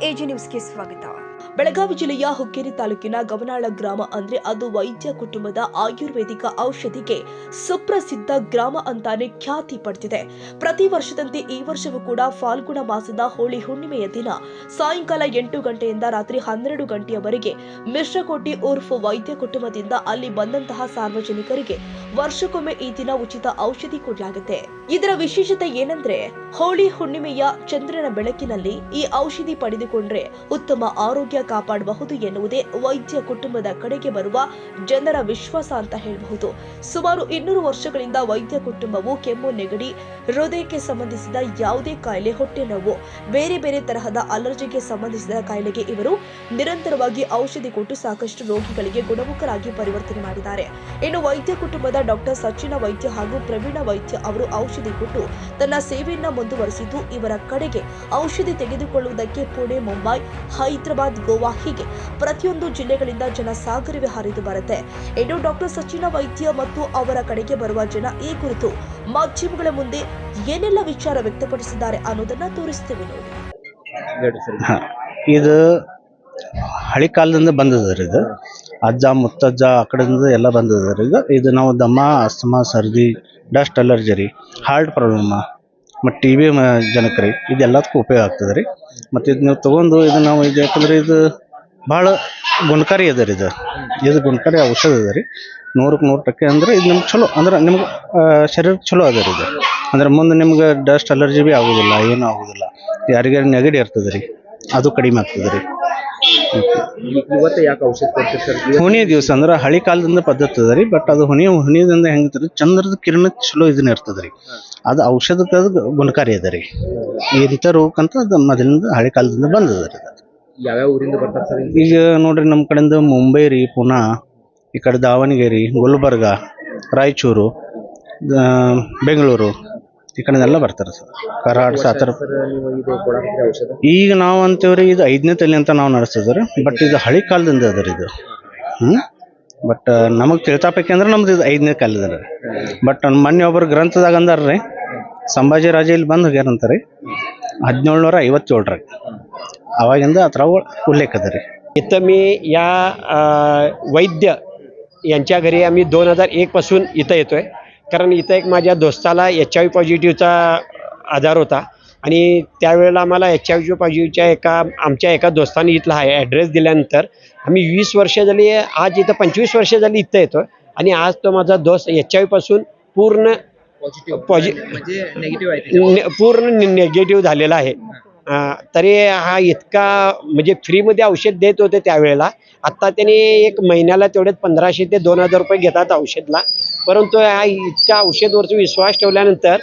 AG ನ್ಯೂಸ್ಗೆ ಸ್ವಾಗತ. ಬೆಳಗಾವಿ ಜಿಲ್ಲೆಯ ಹುಕ್ಕೇರಿ ತಾಲೂಕಿನ ಗವನಾಳ ಗ್ರಾಮ ಅಂದ್ರೆ ಅದು ವೈದ್ಯ ಕುಟುಂಬದ ಆಯುರ್ವೇದಿಕ ಔಷಧಿಗೆ ಸುಪ್ರಸಿದ್ಧ ಗ್ರಾಮ ಅಂತಾನೆ ಖ್ಯಾತಿ ಪಡೆದಿದೆ. ಪ್ರತಿ ವರ್ಷದಂತೆ ಈ ವರ್ಷವೂ ಕೂಡ ಫಾಲ್ಗುಣ ಮಾಸದ ಹೋಳಿ ಹುಣ್ಣಿಮೆಯ ದಿನ ಸಾಯಂಕಾಲ 8 ಗಂಟೆಯಿಂದ ರಾತ್ರಿ 12 ಗಂಟೆಯವರೆಗೆ ಮಿಶ್ರಕೋಟಿ ಉರ್ಫ್ ವೈದ್ಯ ಕುಟುಂಬದಿಂದ ಅಲ್ಲಿ ಬಂದಂತಹ ಸಾರ್ವಜನಿಕರಿಗೆ ವರ್ಷಕ್ಕೊಮ್ಮೆ ಈ ದಿನ ಉಚಿತ ಔಷಧಿ ಕೊಡಲಾಗುತ್ತೆ. ಇದರ ವಿಶೇಷತೆ ಏನಂದ್ರೆ ಹೋಳಿ ಹುಣ್ಣಿಮೆಯ ಚಂದ್ರನ ಬೆಳಕಿನಲ್ಲಿ ಈ ಔಷಧಿ ಪಡೆದುಕೊಂಡ್ರೆ ಉತ್ತಮ ಆರೋಗ್ಯ ಕಾಪಾಡಬಹುದು ಎನ್ನುವುದೇ ವೈದ್ಯ ಕುಟುಂಬದ ಕಡೆಗೆ ಬರುವ ಜನರ ವಿಶ್ವಾಸ ಅಂತ ಹೇಳಬಹುದು. ಸುಮಾರು 200 ವರ್ಷಗಳಿಂದ ವೈದ್ಯ ಕುಟುಂಬವು ಕೆಮ್ಮು, ನೆಗಡಿ, ಹೃದಯಕ್ಕೆ ಸಂಬಂಧಿಸಿದ ಯಾವುದೇ ಕಾಯಿಲೆ, ಹೊಟ್ಟೆ ನೋವು, ಬೇರೆ ಬೇರೆ ತರಹದ ಅಲರ್ಜಿಗೆ ಸಂಬಂಧಿಸಿದ ಕಾಯಿಲೆಗೆ ಇವರು ನಿರಂತರವಾಗಿ ಔಷಧಿ ಕೊಟ್ಟು ಸಾಕಷ್ಟು ರೋಗಿಗಳಿಗೆ ಗುಣಮುಖರಾಗಿ ಪರಿವರ್ತನೆ ಮಾಡಿದ್ದಾರೆ. ಇನ್ನು ವೈದ್ಯ ಕುಟುಂಬದ ಡಾಕ್ಟರ್ ಸಚಿನ ವೈದ್ಯ ಹಾಗೂ ಪ್ರವೀಣ ವೈದ್ಯ ಅವರು ಔಷಧಿ ಕೊಟ್ಟು ತನ್ನ ಸೇವೆಯನ್ನ ಮುಂದುವರೆಸಿದ್ದು, ಇವರ ಕಡೆಗೆ ಔಷಧಿ ತೆಗೆದುಕೊಳ್ಳುವುದಕ್ಕೆ ಪುಣೆ, ಮುಂಬೈ, ಹೈದರಾಬಾದ್, ಗೋವಾ ಹೀಗೆ ಪ್ರತಿಯೊಂದು ಜಿಲ್ಲೆಗಳಿಂದ ಜನ ಸಾಗರವೇ ಹರಿದು ಬರುತ್ತೆ. ಇನ್ನು ಡಾಕ್ಟರ್ ಸಚಿನ ವೈದ್ಯ ಮತ್ತು ಅವರ ಕಡೆಗೆ ಬರುವ ಜನ ಈ ಕುರಿತು ಮಾಧ್ಯಮಗಳ ಮುಂದೆ ಏನೆಲ್ಲ ವಿಚಾರ ವ್ಯಕ್ತಪಡಿಸಿದ್ದಾರೆ ಅನ್ನೋದನ್ನ ತೋರಿಸ್ತೇವೆ ನೋಡಿ. ಇದು ಹಳಿ ಕಾಲದಿಂದ ಬಂದದ್ರಿ. ಇದು ಅಜ್ಜ ಮುತ್ತಜ್ಜ ಆ ಕಡೆಯಿಂದ ಎಲ್ಲ ಬಂದದ್ರಿ. ಇದು ನಾವು ದಮ್ಮ, ಅಸ್ತಮಾ, ಸರ್ದಿ, ಡಸ್ಟ್ ಅಲರ್ಜಿ ರೀ, ಹಾರ್ಟ್ ಪ್ರಾಬ್ಲಮ್ ಮತ್ತು ಟಿ ಬಿ ಜನಕ್ಕೆ ರೀ, ಇದೆಲ್ಲದಕ್ಕೂ ಉಪಯೋಗ ಆಗ್ತದೆ ರೀ. ಮತ್ತು ಇದು ನೀವು ತೊಗೊಂಡು ಇದು ನಾವು ಇದು ಯಾಕಂದ್ರೆ ಇದು ಭಾಳ ಗುಣಕಾರಿ ಅದ ರೀ. ಇದು ಗುಣಕಾರಿ ಔಷಧ ಅದ ರೀ, 100ಕ್ಕೆ 100% ಅಂದ್ರೆ ಇದು ನಿಮ್ಗೆ ಚಲೋ, ಅಂದ್ರೆ ನಿಮ್ಗೆ ಶರೀರಕ್ಕೆ ಚಲೋ ಅದ ರೀ. ಇದು ಅಂದ್ರೆ ಮುಂದೆ ನಿಮ್ಗೆ ಡಸ್ಟ್ ಅಲರ್ಜಿ ಭೀ ಆಗೋದಿಲ್ಲ, ಏನೂ ಆಗೋದಿಲ್ಲ. ಯಾರಿಗೆ ನೆಗಡಿ ಇರ್ತದೆ ರೀ, ಅದು ಕಡಿಮೆ ಆಗ್ತದೆ ರೀ. ಇವತ್ತು ಯಾಕೆ ಔಷಧ ಕೊಡ್ತೀವಿ ಸರ್? ಹುಣಿ ದಿವಸ ಅಂದ್ರೆ ಹಳಿ ಕಾಲದಿಂದ ಪದ್ಧತಿ ಅದ ರೀ. ಬಟ್ ಅದು ಹುಣಿದಿಂದ ಹೆಂಗಿರ್ತದೆ, ಚಂದ್ರದ ಕಿರಣ ಚಲೋ ಇದನ್ನ ಇರ್ತದೆ ರೀ. ಅದು ಔಷಧಕ್ಕೆ ಅದು ಗುಣಕಾರಿ ಅದ ರೀ. ಇಂಥ ರೋಗಕ್ಕಂತ ಅದು ಮೊದಲಿಂದ ಹಳಿ ಕಾಲದಿಂದ ಬಂದದ ರೀ. ಯಾವ್ಯಾವ ಊರಿಂದ ಬರ್ತಾರೆ ಸರ್? ಈಗ ನೋಡ್ರಿ, ನಮ್ಮ ಕಡೆಯಿಂದ ಮುಂಬೈ ರೀ, ಪುನಾ, ಈ ಕಡೆ ದಾವಣಗೆರೆ, ಗುಲ್ಬರ್ಗ, ರಾಯಚೂರು, ಬೆಂಗಳೂರು ಈ ಕಡೆದೆಲ್ಲ ಬರ್ತಾರೆ ಸರ್. ಕರಾಡ್, ಸಾತರ. ಈಗ ನಾವು ಅಂತೇವ್ರಿ, ಇದು 5ನೇ ತಲೆ ಅಂತ ನಾವು ನಡೆಸಿದ್ರಿ. ಬಟ್ ಇದು ಹಳಿ ಕಾಲದಿಂದ ಅದ ರೀ ಇದು. ಬಟ್ ನಮಗೆ ತಿಳ್ತಾಪೈಕಿ ಅಂದ್ರೆ ನಮ್ದು ಇದು 5ನೇ ಕಾಲದ ರೀ. ಬಟ್ ಮೊನ್ನೆ ಒಬ್ಬರು ಗ್ರಂಥದಾಗ ಅಂದಾರ್ರಿ, ಸಂಭಾಜಿ ರಾಜ ಇಲ್ಲಿ ಬಂದು ಹೋಗ್ಯಾರಂತಾರೆ 1757 ಅವಾಗಿಂದ ಆ ಥರ उल्लेख अदा रे. इथं मी या वैद्य यांच्या घरी आम्ही 2001 पासून इथं येतोय. कारण इथं एक माझ्या दोस्ताला HIV पॉझिटिव्हचा आजार होता आणि त्यावेळेला आम्हाला HIV पॉझिटिव्हच्या आमच्या एका दोस्ताने इथला ॲड्रेस दिल्यानंतर आम्ही 20 वर्ष झाली, आज इथं 25 वर्ष झाली इथं येतोय. आणि आज तो माझा दोस्त HIV पासून पूर्ण पूर्ण निगेटिव्ह झालेला आहे. तरी हा इतका म्हणजे फ्रीमध्ये औषध देत होते त्यावेळेला. आत्ता त्यांनी एक महिन्याला तेवढेच 1500 ते 2000 रुपये घेतात औषधला. परंतु हा इतका औषधवरती विश्वास ठेवल्यानंतर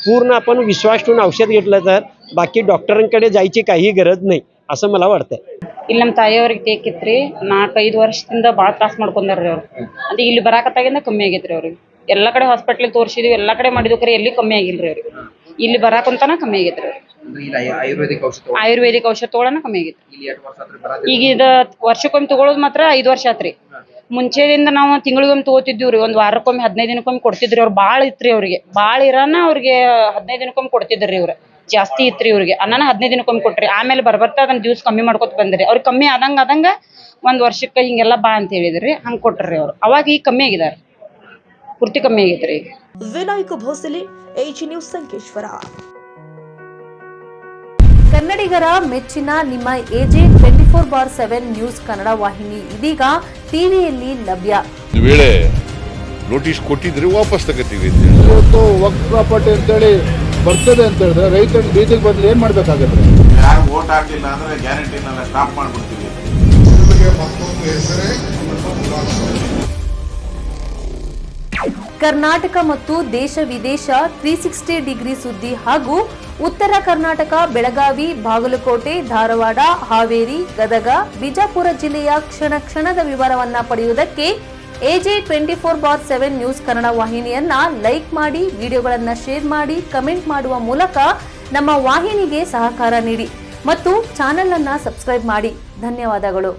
पूर्ण आपण विश्वास ठेवून औषध घेतलं तर बाकी डॉक्टरांकडे जायची काही गरज नाही असं मला वाटतंय. ಇಲ್ಲಿ ನಮ್ಮ ತಾಯಿಯವ್ರಿಗೆ ಬೇಕಿತ್ರಿ, 4-5 ವರ್ಷದಿಂದ ಭಾಳ ತ್ರಾಸ ಮಾಡ್ಕೊಂಡಾರ್ರಿ ಅವ್ರು. ಅದು ಇಲ್ಲಿ ಬರಾಕತ್ತಾಗಿಂದ ಕಮ್ಮಿ ಆಗೈತ್ರಿ ಅವ್ರಿಗೆ. ಎಲ್ಲ ಕಡೆ ಹಾಸ್ಪಿಟ್ಲಿಗೆ ತೋರಿಸಿದ್ವಿ, ಎಲ್ಲ ಕಡೆ ಮಾಡಿದ್ವಿ, ಕರೆ ಎಲ್ಲಿ ಕಮ್ಮಿ ಆಗಿಲ್ರಿ ಅವ್ರಿಗೆ. ಇಲ್ಲಿ ಬರಾಕಂತಾನ ಕಮ್ಮಿ ಆಗೈತ್ರಿ ಅವ್ರಿಗೆ. ಆಯುರ್ವೇದಿಕ್ ಔಷಧ ತಗೊಳ್ಳೋಣ ಕಮ್ಮಿ ಆಗೈತ್ರಿ. ಈಗ ಇದು ವರ್ಷಕ್ಕೊಮ್ಮೆ ತಗೊಳ್ಳೋದು ಮಾತ್ರ 5 ವರ್ಷ ಆತ್ರಿ. ಮುಂಚೆದಿಂದ ನಾವು ತಿಂಗಳಿಗೊಮ್ಮೆ ತಗೋತಿದ್ದೀವ್ರಿ, ಒಂದು ವಾರಕ್ಕೊಮ್ಮೆ 15 ದಿನಕ್ಕೊಮ್ಮೆ ಕೊಡ್ತಿದ್ರಿ. ಅವ್ರು ಭಾಳ ಇತ್ರಿ ಅವ್ರಿಗೆ, ಭಾಳ ಇರೋಣ ಅವ್ರಿಗೆ 15 ದಿನಕ್ಕೊಮ್ಮೆ ಕೊಡ್ತಿದ್ರಿ. ಇವ್ರು ಜಾಸ್ತಿ ಇತ್ರಿ ಇವ್ರಿಗೆ. ಅನ್ನ 15 ದಿನಕ್ಕೊಮ್ಮೆ ಕೊಟ್ರಿ. ಆಮೇಲೆ ಬರ್ಬರ್ತಾ ಅದನ್ನ ಜ್ಯೂಸ್ ಕಮ್ಮಿ ಮಾಡ್ಕೊತ ಬಂದ್ರಿ. ಅವ್ರಿಗೆ ಕಮ್ಮಿ ಆದಂಗ 1 ವರ್ಷಕ್ಕೆ ಹಿಂಗೆಲ್ಲ ಬಾ ಅಂತ ಹೇಳಿದ್ರಿ. ಹಂಗೆ ಕೊಟ್ರಿ ಅವ್ರು. ಅವಾಗ ಈಗ ಕಮ್ಮಿ ಆಗಿದಾರೆ, ಪೂರ್ತಿ ಕಮ್ಮಿ ಆಗೈತ್ರಿ ಈಗ. Vinayak Bhosale, AG news, Sankeshwar. ಕನ್ನಡಿಗರ ಮೆಚ್ಚಿನ ನಿಮ್ಮ ಎಜೆ 24/7 ನ್ಯೂಸ್ ಕನ್ನಡ ವಾಹಿನಿ ಇದೀಗ ಟಿವಿಯಲ್ಲಿ ಲಭ್ಯ. ವೇಳೆ ನೋಟಿಸ್ ಕೊಟ್ಟಿದ್ರೆ ವಾಪಸ್ ತಗೋತೀವಿ. ಇವತ್ತು ವಕ್ಫ್ ಪ್ರಾಪರ್ಟಿ ಅಂತೇಳಿ ಬರ್ತದೆ ಅಂತ ಹೇಳಿದ್ರೆ ರೈತರ ಬೀದಿಗೆ ಬದಲು ಏನ್ ಮಾಡ್ಬೇಕಾಗತ್ತೆ? ಯಾರು ವೋಟ್ ಹಾಕಲಿಲ್ಲ ಅಂದ್ರೆ ಗ್ಯಾರಂಟಿನೆಲ್ಲ ಸ್ಟಾಪ್ ಮಾಡ್ಬಿಡ್ತೀವಿ. ಕರ್ನಾಟಕ ಮತ್ತು ದೇಶ ವಿದೇಶ 360 ಡಿಗ್ರಿ ಸುದ್ದಿ ಹಾಗೂ ಉತ್ತರ ಕರ್ನಾಟಕ, ಬೆಳಗಾವಿ, ಬಾಗಲಕೋಟೆ, ಧಾರವಾಡ, ಹಾವೇರಿ, ಗದಗ, ಬಿಜಾಪುರ ಜಿಲ್ಲೆಯ ಕ್ಷಣ ಕ್ಷಣದ ವಿವರವನ್ನ ಪಡೆಯುವುದಕ್ಕೆ ಎಜೆ 24/7 ನ್ಯೂಸ್ ಕನ್ನಡ ವಾಹಿನಿಯನ್ನ ಲೈಕ್ ಮಾಡಿ, ವಿಡಿಯೋಗಳನ್ನ ಶೇರ್ ಮಾಡಿ, ಕಮೆಂಟ್ ಮಾಡುವ ಮೂಲಕ ನಮ್ಮ ವಾಹಿನಿಗೆ ಸಹಕಾರ ನೀಡಿ ಮತ್ತು ಚಾನೆಲ್ ಅನ್ನ ಸಬ್ಸ್ಕ್ರೈಬ್ ಮಾಡಿ. ಧನ್ಯವಾದಗಳು.